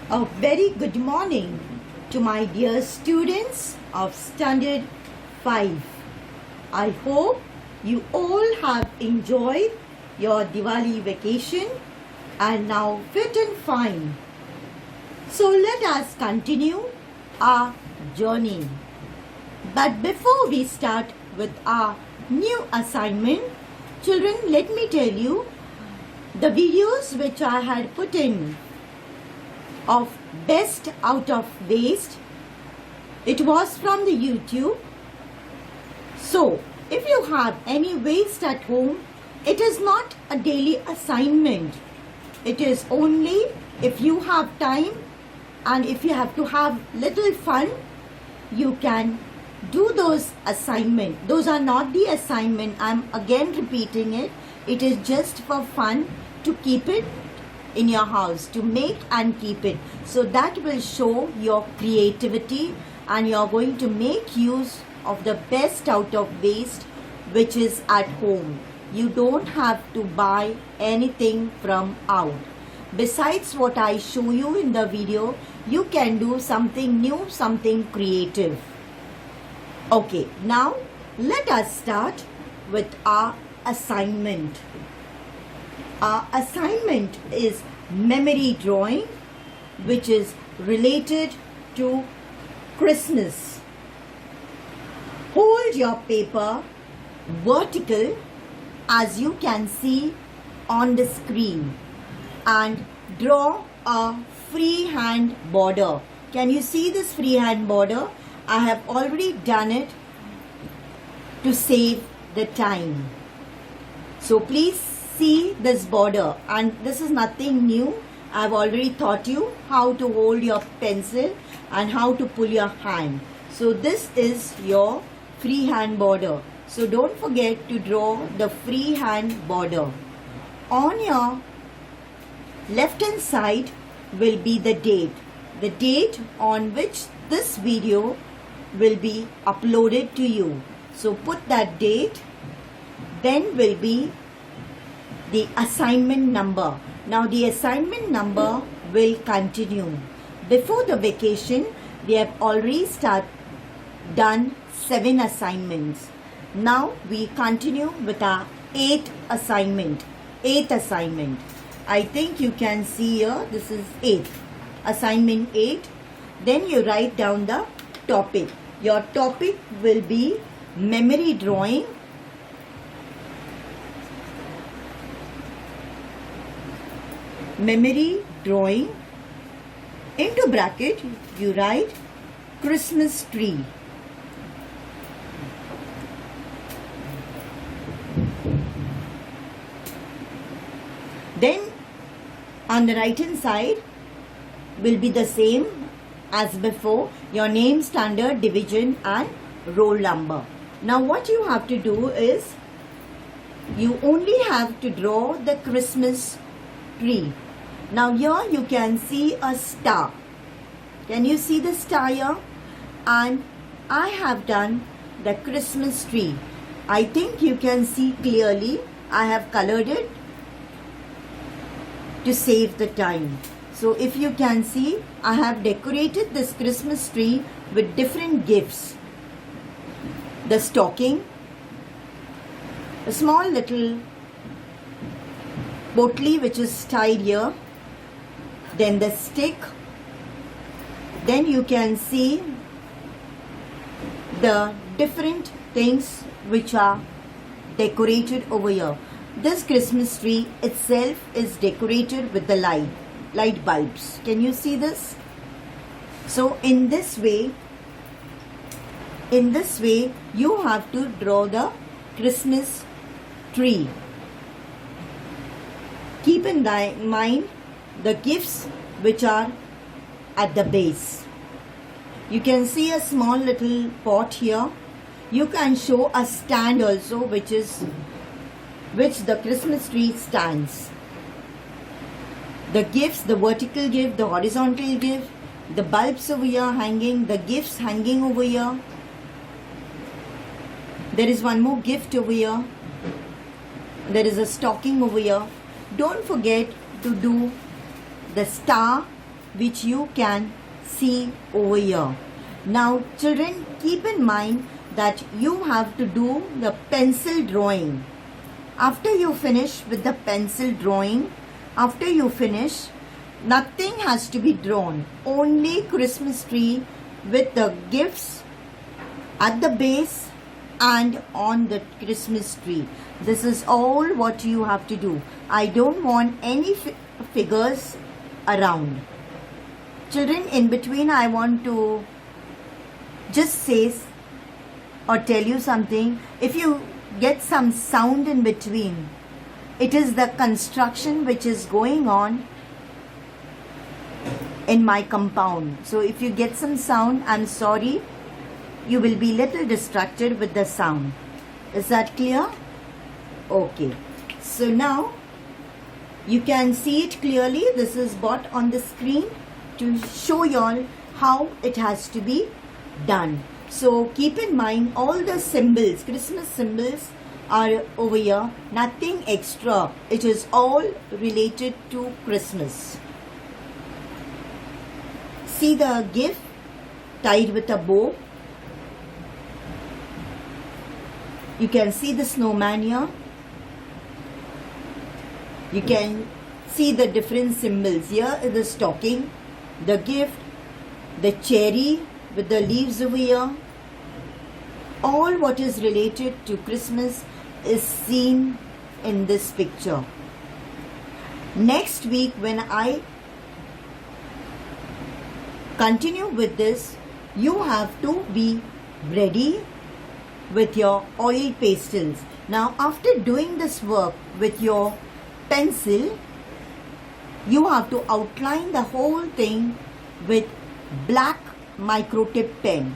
A very good morning to my dear students of Standard 5. I hope you all have enjoyed your Diwali vacation and now fit and fine. So let us continue our journey. But before we start with our new assignment, children, let me tell you the videos which I had put in of best out of waste. It was from the YouTube. So if you have any waste at home, it is not a daily assignment. It is only if you have time and if you have to have little fun, you can do those assignments. Those are not the assignment. I'm again repeating it. It is just for fun to keep it in your house, to make and keep it. So that will show your creativity and you're going to make use of the best out of waste which is at home. You don't have to buy anything from out. Besides what I show you in the video, you can do something new, something creative. Okay, now let us start with our assignment. Our assignment is memory drawing, which is related to Christmas. Hold your paper vertical as you can see on the screen and draw a freehand border. Can you see this freehand border? I have already done it to save the time. So please see this border, and this is nothing new. I've already taught you how to hold your pencil and how to pull your hand. So this is your freehand border. So don't forget to draw the freehand border. On your left hand side will be the date on which this video will be uploaded to you. So put that date. Then will be the assignment number. Now the assignment number will continue. Before the vacation, we have already done 7 assignments. Now we continue with our 8th assignment. I think you can see here, this is 8th. Assignment 8. Then you write down the topic. Your topic will be memory drawing. Memory drawing. Into bracket you write Christmas tree. Then on the right hand side will be the same as before, your name, standard, division and roll number. Now what you have to do is you only have to draw the Christmas tree. Now here you can see a star. Can you see the star here? And I have done the Christmas tree. I think you can see clearly. I have colored it to save the time. So if you can see, I have decorated this Christmas tree with different gifts. The stocking, a small little potli which is tied here, then the stick, then you can see the different things which are decorated over here. This Christmas tree itself is decorated with the light bulbs. Can you see this? So in this way you have to draw the Christmas tree. Keep in mind the gifts which are at the base. You can see a small little pot here. You can show a stand also which the Christmas tree stands. The gifts, the vertical gift, the horizontal gift, the bulbs over here hanging, the gifts hanging over here. There is one more gift over here. There is a stocking over here. Don't forget to do the star which you can see over here. Now children, keep in mind that you have to do the pencil drawing. After you finish with the pencil drawing, after you finish, nothing has to be drawn. Only Christmas tree with the gifts at the base and on the Christmas tree. This is all what you have to do. I don't want any figures around. Children, in between I want to just say or tell you something. If you get some sound in between, it is the construction which is going on in my compound. So if you get some sound, I'm sorry, you will be little distracted with the sound. Is that clear? Okay. So now you can see it clearly. This is what on the screen to show you all how it has to be done. So keep in mind all the symbols, Christmas symbols are over here, nothing extra. It is all related to Christmas. See the gift tied with a bow. You can see the snowman here. You can see the different symbols. Here is the stocking, the gift, the cherry with the leaves over here. All what is related to Christmas is seen in this picture. Next week when I continue with this, you have to be ready with your oil pastels. Now after doing this work with your pencil, you have to outline the whole thing with black micro tip pen.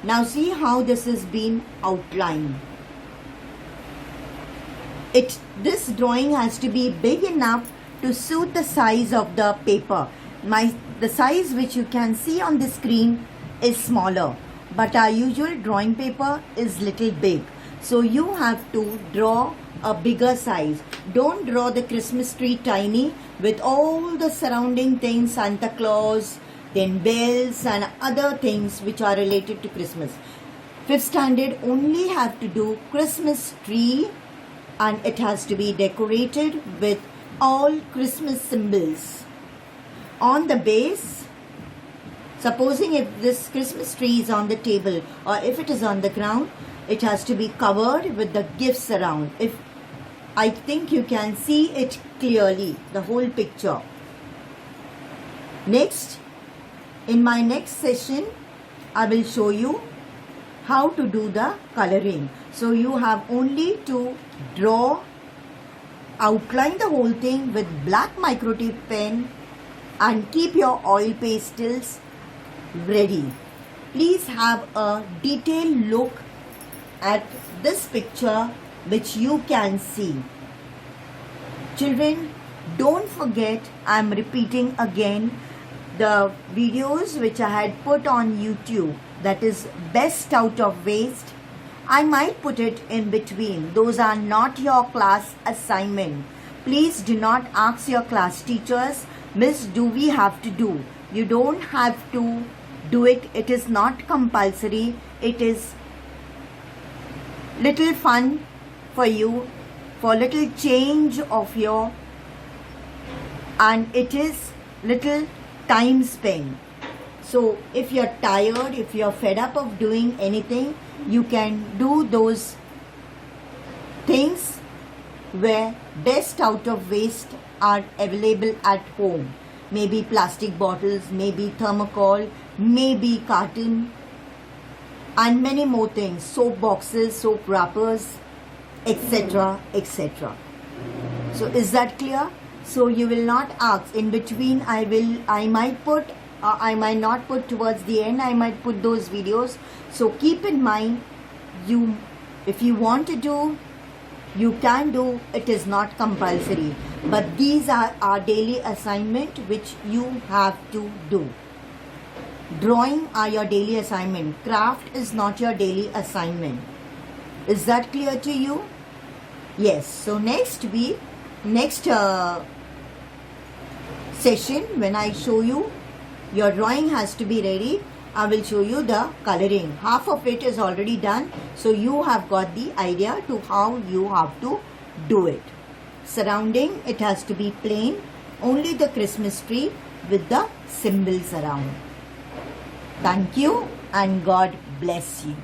Now see how this has been outlined. This drawing has to be big enough to suit the size of the paper. The size which you can see on the screen is smaller, but our usual drawing paper is little big. So you have to draw a bigger size. Don't draw the Christmas tree tiny with all the surrounding things, Santa Claus, then bells and other things which are related to Christmas. 5th standard only have to do Christmas tree, and it has to be decorated with all Christmas symbols. On the base, supposing if this Christmas tree is on the table or if it is on the ground, it has to be covered with the gifts around. I think you can see it clearly, the whole picture. Next, in my next session, I will show you how to do the coloring. So you have only to draw, outline the whole thing with black microtip pen and keep your oil pastels ready. Please have a detailed look at this picture which you can see. Children, don't forget, I am repeating again, the videos which I had put on YouTube, that is best out of waste. I might put it in between. Those are not your class assignment. Please do not ask your class teachers, Miss, do we have to do? You don't have to do it. It is not compulsory. It is little fun for you, for little change of your, and it is little time spent. So if you're tired, if you're fed up of doing anything, you can do those things where best out of waste are available at home. Maybe plastic bottles, maybe thermocol, maybe carton, and many more things, soap boxes, soap wrappers, etc., etc. So is that clear? So you will not ask. In between, I might not put towards the end, I might put those videos. So keep in mind, if you want to do, you can do. It is not compulsory. But these are our daily assignment which you have to do. Drawing are your daily assignment. Craft is not your daily assignment. Is that clear to you? Yes. So next session, when I show you Your drawing has to be ready. I will show you the coloring. Half of it is already done. So you have got the idea to how you have to do it. Surrounding, it has to be plain. Only the Christmas tree with the symbols around. Thank you and God bless you.